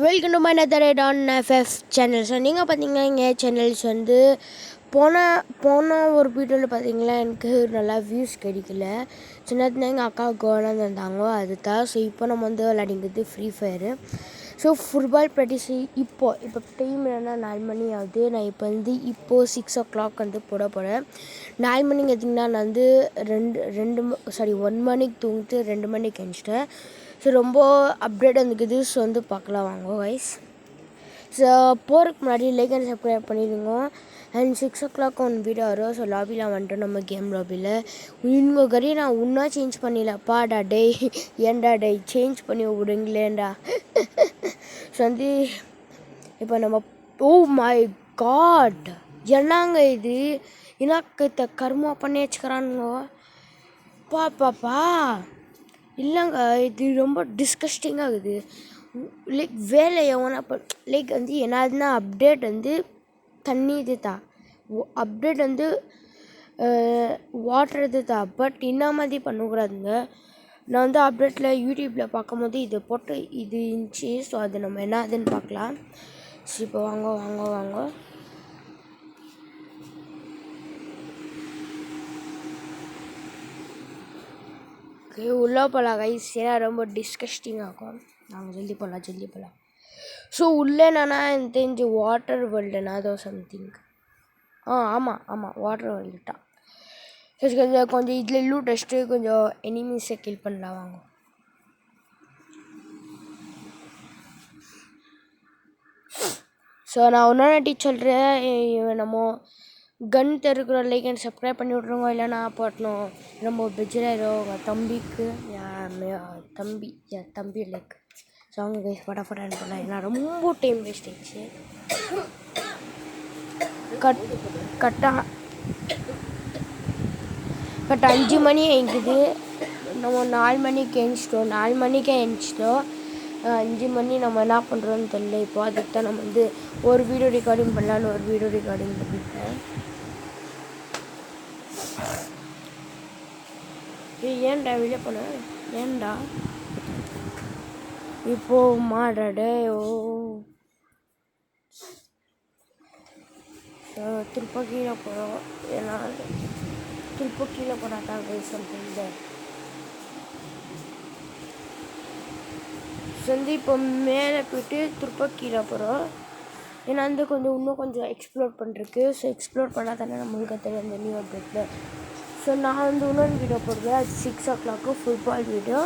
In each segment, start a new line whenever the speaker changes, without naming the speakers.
Welcome to my நதர் right on FF channel. So நீங்கள் பார்த்தீங்கன்னா இங்கே சேனல்ஸ் வந்து போன ஒரு வீடியோவில் பார்த்தீங்களா எனக்கு நல்லா வியூஸ் கிடைக்கல. சின்னதுனா எங்கள் அக்கா கோலம் இருந்தாங்க அது தான். ஸோ இப்போ நம்ம வந்து விளையாடிங்கிறது free fire. So football practice இப்போ டைம் என்னென்னா 4 மணி ஆகுது. நான் இப்போது 6 o'clock வந்து போகிறேன். 4 மணிக்கு பார்த்திங்கன்னா நான் வந்து 1 மணிக்கு தூங்கிட்டு 2 மணிக்கு எழுந்துட்டேன். ஸோ ரொம்ப அப்டேட் வந்துக்குது. ஸோ வந்து பார்க்கலாம் வாங்க கைஸ். ஸோ போகிறதுக்கு முன்னாடி லைக் அண்ட் சப்ஸ்கிரைப் பண்ணிடுங்க. அண்ட் 6 o'clock ஒன்று வீடியோ வரும். ஸோ லாபியில் வந்துட்டு நம்ம கேம் லாபியில் இன்னும் கறி நான் இன்னும் சேஞ்ச் பண்ணிடலப்பாடா டேய். ஏன்டா டேய் சேஞ்ச் பண்ணி விடுங்களேண்டா. ஸோ வந்து இப்போ நம்ம ஓ மை காட் என்னங்க இது என்ன கர்மா பண்ணி வச்சுக்கிறானுங்க பாப்பாப்பா. இல்லைங்க இது ரொம்ப டிஸ்கஸ்டிங்காக இருக்குது. லைக் வேலை எவனா லைக் வந்து என்னதுன்னா அப்டேட் வந்து தண்ணி இது தான், அப்டேட் வந்து வாட்டர் இது தான். பட் என்ன மாதிரி பண்ணக்கூடாதுங்க. நான் வந்து அப்டேட்டில் யூடியூப்பில் பார்க்கும்போது இது போட்டு இது இருந்துச்சு. ஸோ அது நம்ம என்ன அதுன்னு பார்க்கலாம். ஸோ இப்போ வாங்க உள்ளே போகலாம் கைஸ். ஏன்னா ரொம்ப டிஸ்கஸ்டிங் ஆகும். நாங்கள் ஜல்தி போகலாம். ஸோ உள்ளே என்னன்னா எனக்கு தெரிஞ்சு வாட்டர் வேர்ல்டுனா அதோ சம்திங். ஆமாம் வாட்டர் வேர்ல்டு தான். கொஞ்சம் இதில் லூட் டெஸ்ட்டு கொஞ்சம் எனிமீஸை கில் பண்ணலாம் வாங்க. ஸோ நான் ஒன்றாட்டி சொல்கிறேன், நம்ம கன் தெருக்கிற லைக் அண்ட் சப்ஸ்கிரைப் பண்ணி விட்ருங்க. இல்லைனா போட்டணும் நம்ம பெஜ்ராயிரும் உங்கள் தம்பிக்கு தம்பி லைக். ஸோ அவங்க கைஸ் ஃபட்டான்னு பண்ணலாம். ஏன்னா ரொம்ப டைம் வேஸ்ட் ஆயிடுச்சு. கரெக்டாக 5 மணி ஆகிக்குது. நம்ம 4 மணிக்கு எழுந்திச்சிட்டோம். 5 மணி நம்ம என்ன பண்ணுறோன்னு தெரியல. இப்போ அதுக்கு தான் நம்ம வந்து ஒரு வீடியோ ரெக்கார்டிங் பண்ணலான்னு ஒரு வீடியோ ரெக்கார்டிங் பண்ணிட்டேன். ஏன்டா வெளியே போன ஏன்டா இப்போ மாடடே திருப்ப கீழே போகிறோம். ஏன்னா திருப்ப கீழே போனாதான் சொல்லிட்டு வந்து இப்போ மேலே போய்ட்டு திருப்ப கீழே போகிறோம். ஏன்னா வந்து இன்னும் கொஞ்சம் எக்ஸ்ப்ளோர் பண்ணுறதுக்கு. ஸோ எக்ஸ்ப்ளோர் பண்ணால் தானே நம்மளுக்கு தெரியும் அந்த நியூ அப்டேட்டில். ஸோ நான் வந்து இன்னொன்று வீடியோ போடுவேன். அது 6 o'clock football video.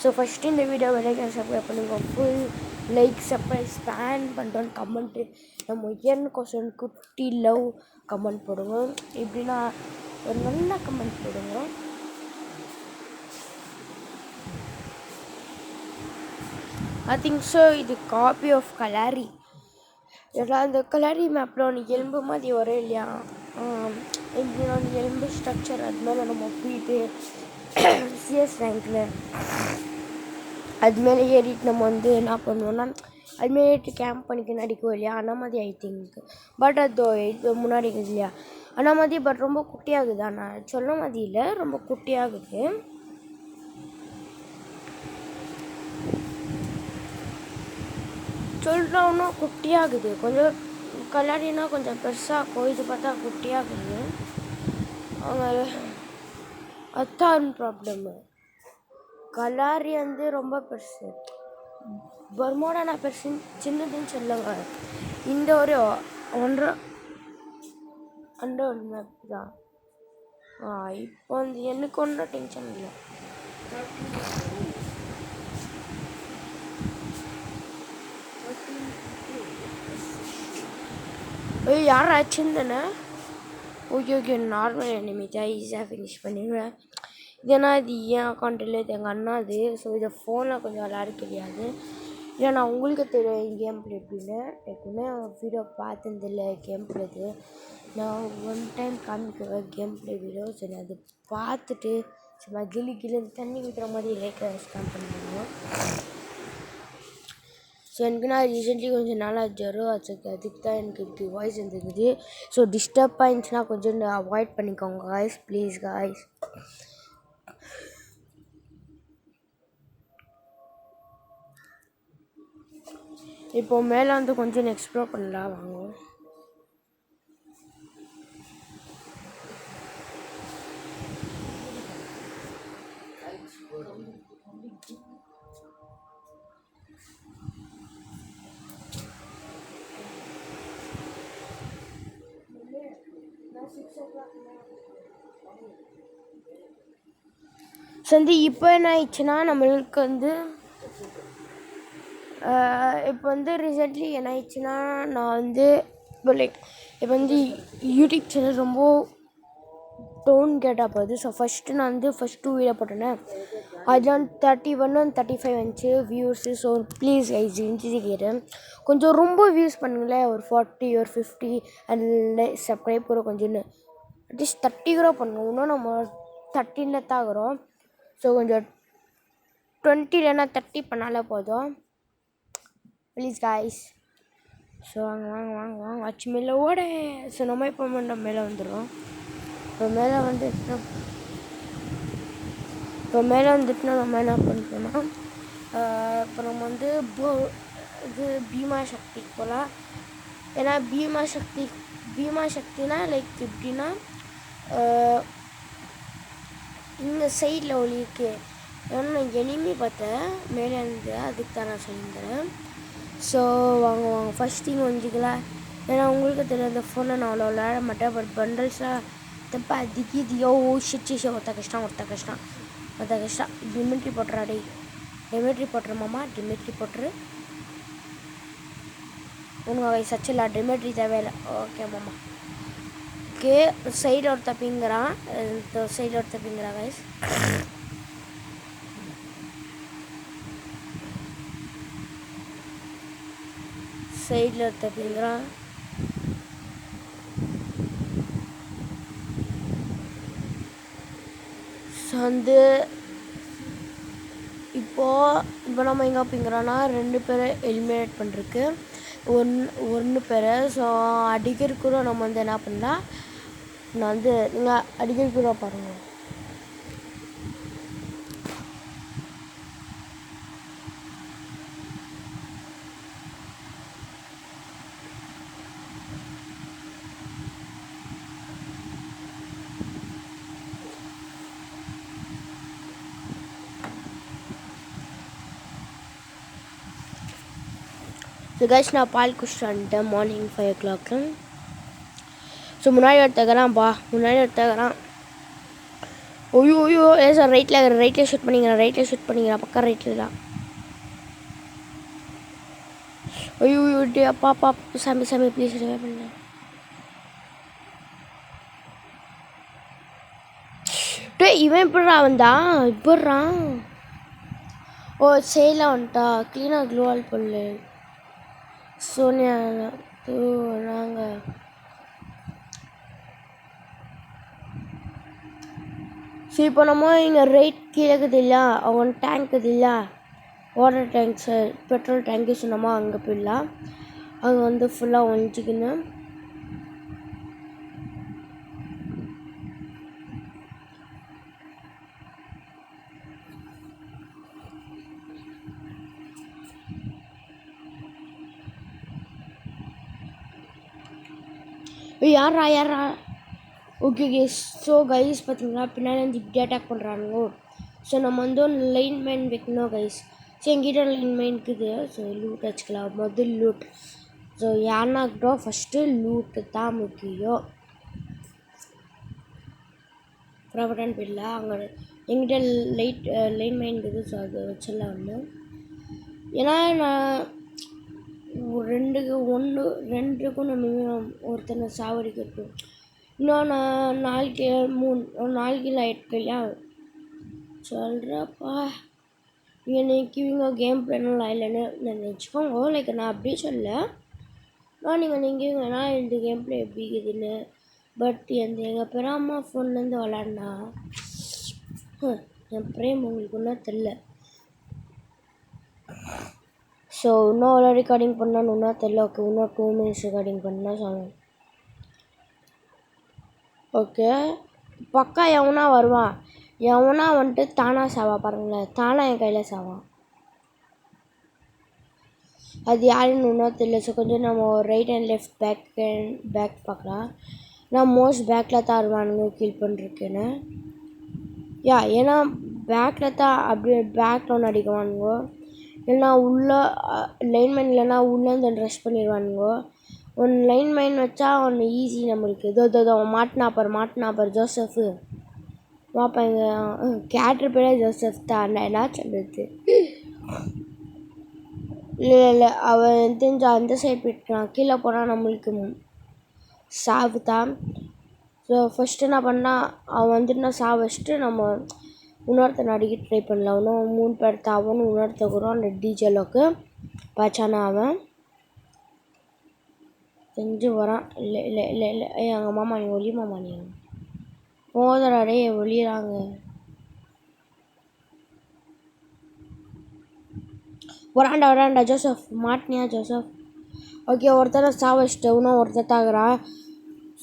So first இந்த வீடியோவை லைக் அண்ட் சப்ஸ்கிரைப் பண்ணுங்க. ஃபுல் லைக் சப்ஸ்கிரைப் ஸ்பேன் பண்ணுறோன்னு கமெண்ட்டு நம்ம question குட்டி லவ் கமெண்ட் போடுங்க. எப்படின்னா ஒரு நல்ல கமெண்ட் போடுங்க. ஐ திங்க் ஸோ இது காப்பி ஆஃப் கலாரி. ஏன்னா அந்த கலாரி மேப்பில் ஒன்று எலும்பு மாதிரி வரும் இல்லையா, எப்படின்னா ஒன்று எலும்பு ஸ்ட்ரக்சர் அது மேலே நம்ம போயிட்டு சிஎஸ் ரேங்கில் அது மேலே ஏறிட்டு நம்ம வந்து என்ன பண்ணுவோன்னா அதுமாரி ஏறிட்டு கேம்ப் பண்ணிக்க நடிக்கும் இல்லையா, அந்த மாதிரி ஐ திங்க். பட் அது இது முன்னாடி இருக்குது இல்லையா அந்த மாதிரி. பட் ரொம்ப குட்டியாகுது. ஆனால் சொல்ல மாதிரி இல்லை, ரொம்ப குட்டியாகுது. சொல்கிறோன்னா குட்டியாகுது. கொஞ்சம் கலாரினா கொஞ்சம் பெருசாக இது பார்த்தா குட்டியாகுது. அவங்க அதான் ப்ராப்ளம்மு. கலாரி வந்து ரொம்ப பெருசு, பர்மோடா நான் பெருசு சின்னதுன்னு சொல்லுங்க. இந்த ஒரு ஒன்றரை மேப் தான். இப்போ வந்து எனக்கு ஒன்றும் டென்ஷன் இல்லை. யாராச்சும் தானே ஓகே நார்மல் எனிமி தான் ஈஸியாக ஃபினிஷ் பண்ணிடுவேன். ஏன்னா இது என் அக்கௌண்ட்டில் இது எங்கள் அண்ணா அது. ஸோ இதை ஃபோனில் கொஞ்சம் விளையாட கிடையாது. ஏன்னா உங்களுக்கு தெரியும் கேம் பிளே எப்படின்னு. எப்பவுமே வீடியோ பார்த்ததில்ல கேம் பிளேது. நான் ஒன் டைம் காமிக்குவேன் கேம் பிளே வீடியோ. சரி அது பார்த்துட்டு சும்மா கிளி தண்ணி ஊற்றுற மாதிரி லைக் ஸ்டார்ட் பண்ணிடுவோம். ஸோ எனக்கு நான் ரீசெண்ட்லி கொஞ்சம் நாளாக ஜுரம் ஆச்சுக்கு. அதுக்கு தான் எனக்கு இப்படி வாய்ஸ் இருந்துக்குது. ஸோ டிஸ்டர்ப் ஆகிடுச்சுன்னா கொஞ்சம் அவாய்ட் பண்ணிக்கோங்க காய்ஸ், ப்ளீஸ் காய்ஸ். இப்போ மேலே வந்து கொஞ்சம் எக்ஸ்ப்ளோர் பண்ணலாம் வாங்க. இப்போ என்ன ஆயிடுச்சுன்னா நம்மளுக்கு வந்து இப்போ வந்து ரீசெண்ட்லி என்ன ஆயிடுச்சுன்னா நான் வந்து லைக் இப்போ வந்து யூடியூப் சேனல் ரொம்ப டோன் கேட்டால் போகுது. ஸோ ஃபஸ்ட்டு நான் வந்து ஃபஸ்ட் 2 வீடியோ போட்டேன். அதில் 31 and 35 வந்துச்சு வியூஸு. ஸோ ப்ளீஸ் கைஸ் கேட்டேன் கொஞ்சம் ரொம்ப வியூஸ் பண்ணுங்களேன். ஒரு 40 ஒரு 50 அண்ட் சப்ஸ்கிரைப் கூட கொஞ்சம் அட்லீஸ்ட் 30 கூட பண்ணுங்க. இன்னும் நம்ம 13 தான் ஆகிறோம். ஸோ கொஞ்சம் 20 இல்லைன்னா 30 பண்ணாலே போதும் ப்ளீஸ் காய்ஸ். ஸோ வாங்க வாங்க வாங்க வாங்க வச்சு மேலே ஓட. ஸோ நம்ம இப்போ மேலே வந்துடும். இப்போ மேலே வந்துட்டுனா நம்ம என்ன பண்ணுறோன்னா இப்போ நம்ம வந்து இது பீமா சக்திக்கு போகலாம். ஏன்னா பீமா சக்தினா லைக் எப்படின்னா இந்த சைடில் ஒளிக்கு ஏன்னா நான் எனிமி பார்த்தேன் மேலே இருந்து, அதுக்கு தான் நான் சொல்லியிருந்தேன். ஸோ வாங்க வாங்க ஃபஸ்ட் திங் வந்துக்கலாம். ஏன்னா உங்களுக்கு தெரியும் அந்த ஃபோனை நான் அவ்வளோ விளையாட மாட்டேன். பட் பண்டல்ஸாக தப்பா திக்கிதியோ ஷிச்சி ஒருத்த கஷ்டம் டிமிட்ரி போட்டுறாடே. டிமிட்ரி போட்டுரு மாமா, டிமிட்ரி போட்டுரு. உனக்கு வயசு சச்சில்ல டிமிட்ரி தேவையில்லை. ஓகே மாமா. ஓகே சைடில் ஒரு தப்பிங்கிறான். சைடில் ஒரு தப்பிங்கிறான் வயசு. சைடில் ஒரு தப்பிங்கிறான். வந்து இப்போ நம்ம எங்கே அப்படிங்கிறோன்னா 2 பேரை எலிமினேட் பண்ணுறதுக்கு ஒன்று பேரை. ஸோ அடிக்கிறதுக்குள்ள நம்ம வந்து என்ன பண்ணலாம், நான் வந்து நீங்கள் அடிக்கிறதுக்குள்ள பாருங்கள். ஸோ கைஸ் நான் பால் குடிச்சிட்டு வந்துட்டேன் மார்னிங் 5 o'clock. ஸோ முன்னாடி எடுத்துக்கிறான். ஐயோ சார் ரைட்டில் ஷூட் பண்ணிக்கிறேன் பக்கம் ரைட்டில் தான். ஐயோ அப்பா சாமி ப்ளீஸ் ரிவே பண்ண. இவன் இப்படிறான். ஓ செயலாக வந்துட்டா க்ளீனாக க்ளோவால் பொண்ணு சோனியா நாங்கள் சரி இப்போ நம்ம இங்கே ரைட் கீழே இருக்குது இல்லை அவன் டேங்க் இருக்குது இல்லை வாட்டர் டேங்க்ஸு பெட்ரோல் டேங்க்கு சொன்னோமா அங்கே போயிடலாம். அங்கே வந்து ஃபுல்லாக ஒழிச்சிக்கணும். யாரா ஓகே ஸோ கைஸ் பார்த்தீங்களா பின்னாடி வந்து இப்படி அட்டாக் பண்ணுறானுங்கோ. ஸோ நம்ம வந்து ஒரு லைன் மைன் வைக்கணும் கைஸ். ஸோ எங்கிட்ட லைன் மைன் இருக்குது. ஸோ லூட் வச்சுக்கலாம் முதல் லூட். ஸோ யாருனாக்கிட்டோ ஃபஸ்ட்டு லூட்டு தான் முக்கியம். ப்ராப்பர்ட்டான போயிடல அங்கே எங்கிட்ட லைன் மைன் இருக்குது. ஸோ அது வச்சிடலாம் ஒன்று. ஏன்னா நான் ரெண்டுக்கும் நம்ம ஒருத்தனை சாவடிக்கிறது. இன்னும் நான் 4 கிலோ ஆயிட்டுலையா சொல்கிறப்பா. நீங்கள் கேம் பிளானெலாம் இல்லைன்னு நினச்சிக்கோங்க. லைக் நான் அப்படியே சொல்ல நீங்கள் வேணா இந்த கேம் பிளே எப்படி இருக்குதுன்னு. பட் எங்கள் பெரியம்மா ஃபோன்லேருந்து விளாட்னா என் பிரேம் உங்களுக்கு ஒன்றும் தெரில. ஸோ இன்னும் ரெக்கார்டிங் பண்ணால் ஒன்றும் தெரில. ஓகே இன்னும் 2 minutes ரெக்கார்டிங் பண்ணால் சொல்லுங்கள். ஓகே பக்கா எவனா வருவான். எவனா வந்துட்டு தானாக சாவா பாருங்களேன். தானாக என் கையில் சாவான். அது யாருன்னு இன்னும் தெரியல. ஸோ கொஞ்சம் நம்ம ரைட் அண்ட் லெஃப்ட் பேக் பார்க்கலாம். நான் மோஸ்ட் பேக்கில் தான் வருவானுங்க கீல் பண்ணிருக்கேன்னு. ஏன்னா பேக்கில் தான் அப்படியே பேக்கில் ஒன்று அடிக்குவானுங்க. இல்லைனா உள்ளே லைன்மேன் இல்லைனா உள்ளேருந்து ரஷ் பண்ணிடுவானுங்க. ஒன்று லைன்மேன் வச்சா ஒன்று ஈஸி நம்மளுக்கு. இதோ மாட்டினாப்பர் ஜோசஃபு வாப்பாங்க. கேட்ரு பேரே ஜோசப் தான். என்ன சொல்கிறது? இல்லை அவன் தெரிஞ்ச அந்த சைட் போயிட்டான். கீழே போனால் நம்மளுக்கு சாவு தான். ஸோ ஃபஸ்ட்டு என்ன பண்ணால் அவன் வந்துட்டு சாவு வச்சுட்டு நம்ம இன்னொருத்தனை அடிக்க ட்ரை பண்ணலாம். இன்னும் 3 பேர் தாவன்னு இன்னொருத்த கூட அந்த டிஜேலோக்கு பச்சானா அவன் செஞ்சு வரான். இல்லை எங்கள் மாமா நீ ஒளி மாமா நீ போதராடே ஒளியிறாங்க. வராண்டா ஜோசப் மாட்டினியா ஜோசப்? ஓகே ஒருத்தரை சாவச்சிட்டு இன்னும் ஒருத்தர் தாக்குறான்.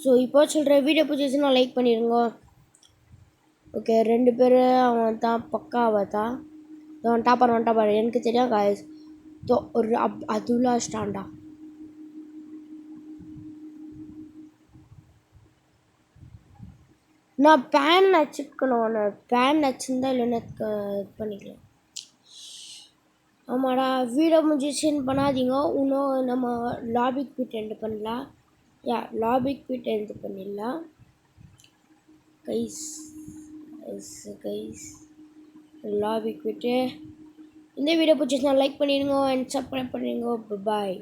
ஸோ இப்போ சொல்கிறேன், வீடியோ பிடிச்சிச்சுன்னா லைக் பண்ணிடுங்க. ஓகே 2 பேர் அவன் தான் பக்காவை தான் அவன் டாப்பர் எனக்கு தெரியும் காய்ஸ். ஒரு அதுலா ஸ்டாண்டா நான் பேன் வச்சுக்கணும். பேன் வச்சுருந்தா இல்லைன்னா இது பண்ணிக்கலாம். ஆமாடா வீடியோ முடிஞ்சிச்சுன்னு பண்ணாதீங்க. இன்னும் நம்ம லாபி குவிட் எண்டு பண்ணலாம். லாபி குவிட் எண்டு பண்ணிடலாம் கைஸ். Lobby Kwid. இந்த வீடியோ பிடிச்சிச்சுன்னா லைக் பண்ணிடுங்க அண்ட் சப்ஸ்கிரைப் பண்ணிடுங்க. பாய்.